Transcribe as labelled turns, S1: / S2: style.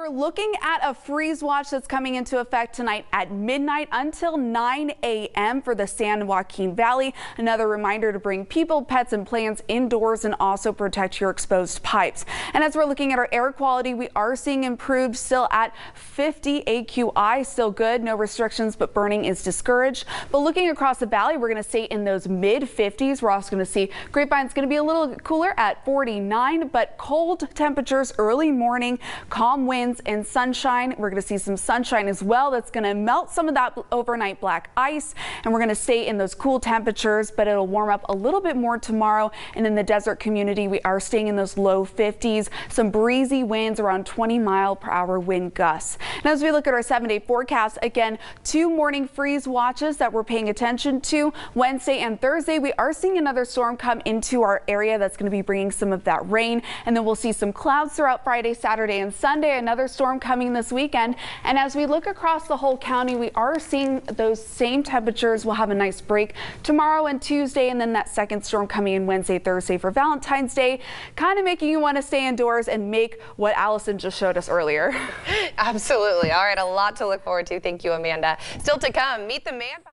S1: We're looking at a freeze watch that's coming into effect tonight at midnight until 9 a.m. for the San Joaquin Valley. Another reminder to bring people, pets, and plants indoors and also protect your exposed pipes. And as we're looking at our air quality, we are seeing improved, still at 50 AQI, still good. No restrictions, but burning is discouraged. But looking across the valley, we're going to stay in those mid 50s. We're also going to see Grapevine's going to be a little cooler at 49, but cold temperatures early morning, calm winds and sunshine. We're going to see some sunshine as well. That's going to melt some of that overnight black ice, and we're going to stay in those cool temperatures, but it'll warm up a little bit more tomorrow. And in the desert community, we are staying in those low 50s, some breezy winds around 20-mile-per-hour wind gusts. And as we look at our 7-day forecast, again, 2 morning freeze watches that we're paying attention to. Wednesday and Thursday, we are seeing another storm come into our area that's going to be bringing some of that rain, and then we'll see some clouds throughout Friday, Saturday, and Sunday. Another storm coming this weekend. And as we look across the whole county, we are seeing those same temperatures. We'll have a nice break tomorrow and Tuesday, and then that second storm coming in Wednesday, Thursday for Valentine's Day, kind of making you want to stay indoors and make what Allison just showed us earlier.
S2: Absolutely. All right, a lot to look forward to. Thank you, Amanda. Still to come, meet the man.